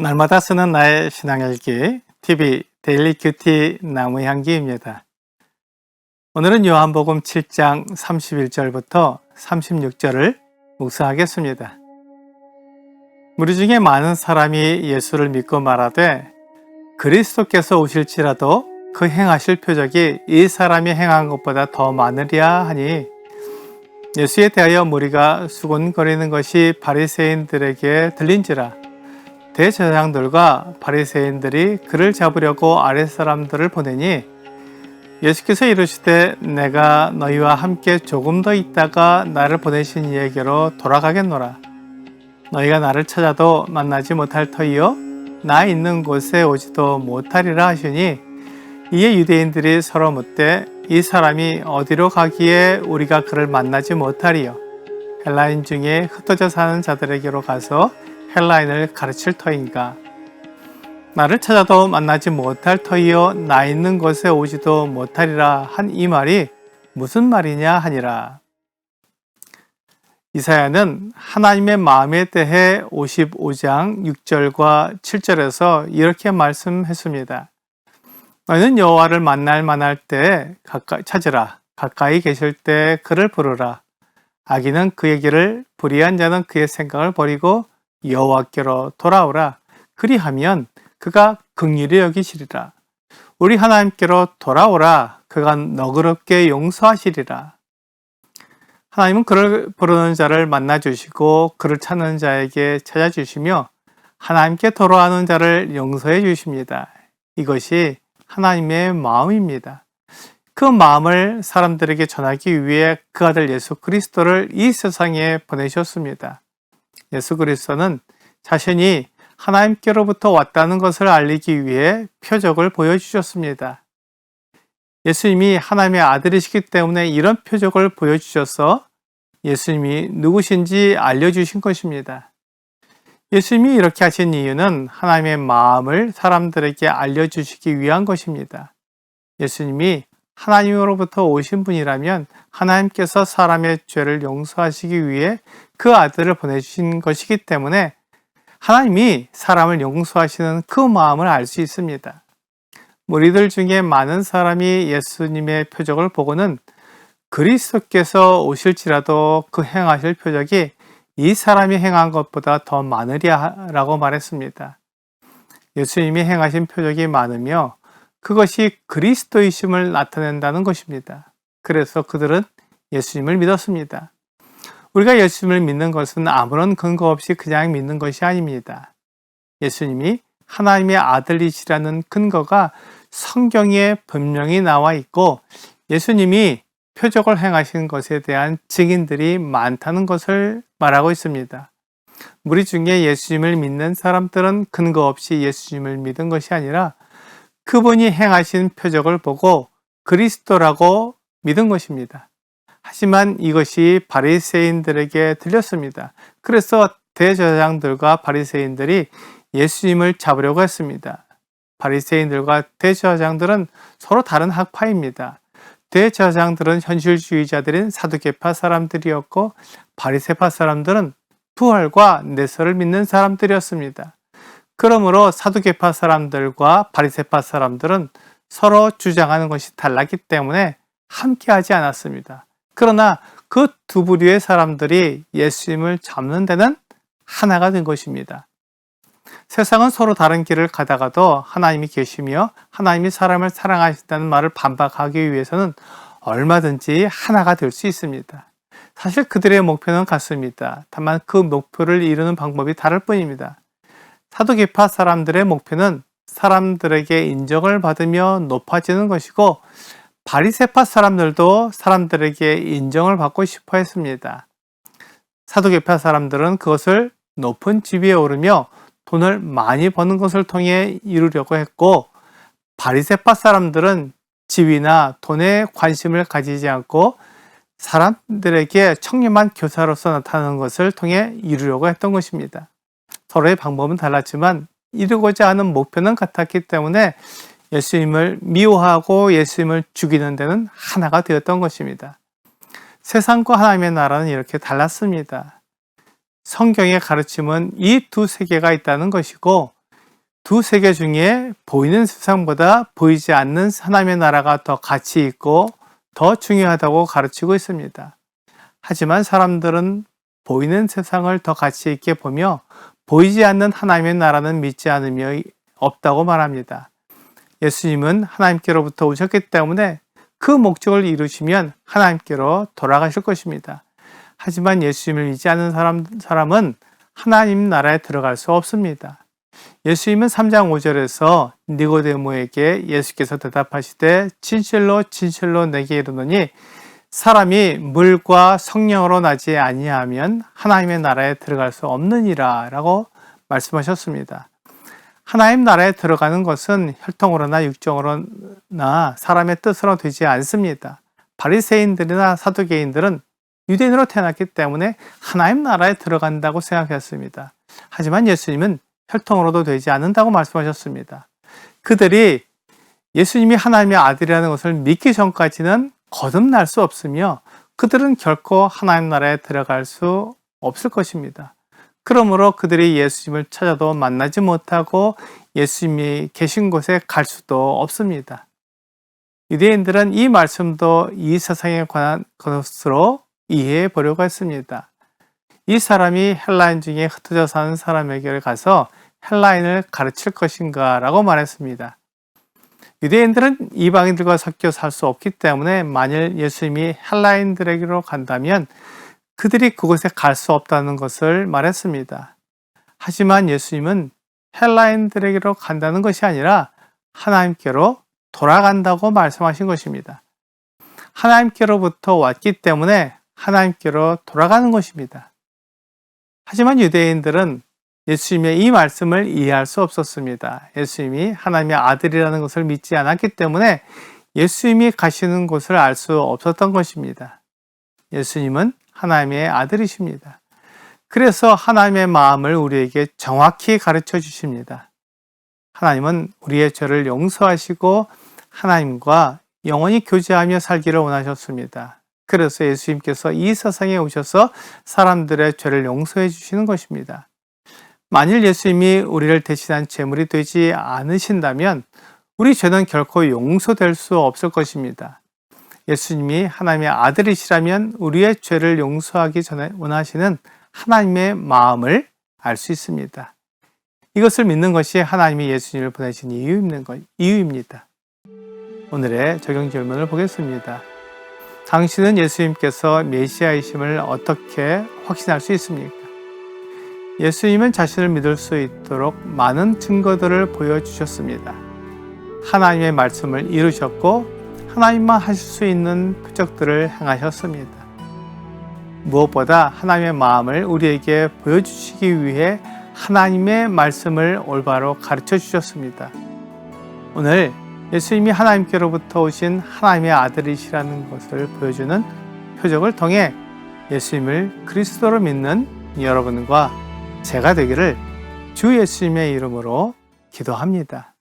날마다 쓰는 나의 신앙일기 TV 데일리 큐티 나무향기입니다. 오늘은 요한복음 7장 31절부터 36절을 묵상하겠습니다. 무리 중에 많은 사람이 예수를 믿고 말하되 그리스도께서 오실지라도 그 행하실 표적이 이 사람이 행한 것보다 더 많으리야 하니, 예수에 대하여 무리가 수군거리는 것이 바리새인들에게 들린지라. 대제사장들과 바리새인들이 그를 잡으려고 아랫사람들을 보내니, 예수께서 이르시되 내가 너희와 함께 조금 더 있다가 나를 보내신 이에게로 돌아가겠노라. 너희가 나를 찾아도 만나지 못할 터이요 나 있는 곳에 오지도 못하리라 하시니, 이에 유대인들이 서로 묻되 이 사람이 어디로 가기에 우리가 그를 만나지 못하리요? 헬라인 중에 흩어져 사는 자들에게로 가서 헬라인을 가르칠 터인가? 나를 찾아도 만나지 못할 터이요 나 있는 곳에 오지도 못하리라 한 이 말이 무슨 말이냐 하니라. 이사야는 하나님의 마음에 대해 55장 6절과 7절에서 이렇게 말씀했습니다. 너희는 여호와를 만날 때 가까이 찾으라. 가까이 계실 때 그를 부르라. 악인은 그의 길을, 불의한 자는 그의 생각을 버리고 여호와께로 돌아오라. 그리하면 그가 긍휼히 여기시리라. 우리 하나님께로 돌아오라. 그가 너그럽게 용서하시리라. 하나님은 그를 부르는 자를 만나주시고 그를 찾는 자에게 찾아주시며 하나님께 돌아오는 자를 용서해 주십니다. 이것이 하나님의 마음입니다. 그 마음을 사람들에게 전하기 위해 그 아들 예수 그리스도를 이 세상에 보내셨습니다. 예수 그리스도는 자신이 하나님께로부터 왔다는 것을 알리기 위해 표적을 보여주셨습니다. 예수님이 하나님의 아들이시기 때문에 이런 표적을 보여주셔서 예수님이 누구신지 알려주신 것입니다. 예수님이 이렇게 하신 이유는 하나님의 마음을 사람들에게 알려주시기 위한 것입니다. 예수님이 하나님으로부터 오신 분이라면 하나님께서 사람의 죄를 용서하시기 위해 그 아들을 보내주신 것이기 때문에 하나님이 사람을 용서하시는 그 마음을 알 수 있습니다. 무리들 중에 많은 사람이 예수님의 표적을 보고는 그리스도께서 오실지라도 그 행하실 표적이 이 사람이 행한 것보다 더 많으리야 라고 말했습니다. 예수님이 행하신 표적이 많으며 그것이 그리스도이심을 나타낸다는 것입니다. 그래서 그들은 예수님을 믿었습니다. 우리가 예수님을 믿는 것은 아무런 근거 없이 그냥 믿는 것이 아닙니다. 예수님이 하나님의 아들이시라는 근거가 성경에 분명히 나와 있고, 예수님이 표적을 행하신 것에 대한 증인들이 많다는 것을 말하고 있습니다. 무리 중에 예수님을 믿는 사람들은 근거 없이 예수님을 믿은 것이 아니라 그분이 행하신 표적을 보고 그리스도라고 믿은 것입니다. 하지만 이것이 바리새인들에게 들렸습니다. 그래서 대제사장들과 바리새인들이 예수님을 잡으려고 했습니다. 바리새인들과 대제사장들은 서로 다른 학파입니다. 대제사장들은 현실주의자들인 사두개파 사람들이었고, 바리새파 사람들은 부활과 내세를 믿는 사람들이었습니다. 그러므로 사두개파 사람들과 바리새파 사람들은 서로 주장하는 것이 달랐기 때문에 함께하지 않았습니다. 그러나 그 두 부류의 사람들이 예수님을 잡는 데는 하나가 된 것입니다. 세상은 서로 다른 길을 가다가도 하나님이 계시며 하나님이 사람을 사랑하신다는 말을 반박하기 위해서는 얼마든지 하나가 될 수 있습니다. 사실 그들의 목표는 같습니다. 다만 그 목표를 이루는 방법이 다를 뿐입니다. 사두개파 사람들의 목표는 사람들에게 인정을 받으며 높아지는 것이고, 바리새파 사람들도 사람들에게 인정을 받고 싶어 했습니다. 사두개파 사람들은 그것을 높은 지위에 오르며 돈을 많이 버는 것을 통해 이루려고 했고, 바리새파 사람들은 지위나 돈에 관심을 가지지 않고 사람들에게 청렴한 교사로서 나타나는 것을 통해 이루려고 했던 것입니다. 서로의 방법은 달랐지만 이루고자 하는 목표는 같았기 때문에 예수님을 미워하고 예수님을 죽이는 데는 하나가 되었던 것입니다. 세상과 하나님의 나라는 이렇게 달랐습니다. 성경의 가르침은 이 두 세계가 있다는 것이고, 두 세계 중에 보이는 세상보다 보이지 않는 하나님의 나라가 더 가치 있고 더 중요하다고 가르치고 있습니다. 하지만 사람들은 보이는 세상을 더 가치 있게 보며 보이지 않는 하나님의 나라는 믿지 않으며 없다고 말합니다. 예수님은 하나님께로부터 오셨기 때문에 그 목적을 이루시면 하나님께로 돌아가실 것입니다. 하지만 예수님을 믿지 않는 사람은 하나님 나라에 들어갈 수 없습니다. 예수님은 3장 5절에서 니고데모에게 예수께서 대답하시되 진실로 진실로 내게 이르노니 사람이 물과 성령으로 나지 아니하면 하나님의 나라에 들어갈 수 없느니라 라고 말씀하셨습니다. 하나님 나라에 들어가는 것은 혈통으로나 육정으로나 사람의 뜻으로 되지 않습니다. 바리새인들이나 사두개인들은 유대인으로 태어났기 때문에 하나님 나라에 들어간다고 생각했습니다. 하지만 예수님은 혈통으로도 되지 않는다고 말씀하셨습니다. 그들이 예수님이 하나님의 아들이라는 것을 믿기 전까지는 거듭날 수 없으며 그들은 결코 하나님 나라에 들어갈 수 없을 것입니다. 그러므로 그들이 예수님을 찾아도 만나지 못하고 예수님이 계신 곳에 갈 수도 없습니다. 유대인들은 이 말씀도 이 세상에 관한 것으로 이해해 보려고 했습니다. 이 사람이 헬라인 중에 흩어져 사는 사람에게 가서 헬라인을 가르칠 것인가 라고 말했습니다. 유대인들은 이방인들과 섞여 살 수 없기 때문에 만일 예수님이 헬라인들에게로 간다면 그들이 그곳에 갈 수 없다는 것을 말했습니다. 하지만 예수님은 헬라인들에게로 간다는 것이 아니라 하나님께로 돌아간다고 말씀하신 것입니다. 하나님께로부터 왔기 때문에 하나님께로 돌아가는 것입니다. 하지만 유대인들은 예수님의 이 말씀을 이해할 수 없었습니다. 예수님이 하나님의 아들이라는 것을 믿지 않았기 때문에 예수님이 가시는 곳을 알 수 없었던 것입니다. 예수님은 하나님의 아들이십니다. 그래서 하나님의 마음을 우리에게 정확히 가르쳐 주십니다. 하나님은 우리의 죄를 용서하시고 하나님과 영원히 교제하며 살기를 원하셨습니다. 그래서 예수님께서 이 세상에 오셔서 사람들의 죄를 용서해 주시는 것입니다. 만일 예수님이 우리를 대신한 제물이 되지 않으신다면 우리 죄는 결코 용서될 수 없을 것입니다. 예수님이 하나님의 아들이시라면 우리의 죄를 용서하기 전에 원하시는 하나님의 마음을 알 수 있습니다. 이것을 믿는 것이 하나님이 예수님을 보내신 이유입니다. 오늘의 적용 질문을 보겠습니다. 당신은 예수님께서 메시아이심을 어떻게 확신할 수 있습니까? 예수님은 자신을 믿을 수 있도록 많은 증거들을 보여주셨습니다. 하나님의 말씀을 이루셨고 하나님만 하실 수 있는 표적들을 행하셨습니다. 무엇보다 하나님의 마음을 우리에게 보여주시기 위해 하나님의 말씀을 올바로 가르쳐 주셨습니다. 오늘 예수님이 하나님께로부터 오신 하나님의 아들이시라는 것을 보여주는 표적을 통해 예수님을 그리스도로 믿는 여러분과 제가 되기를 주 예수님의 이름으로 기도합니다.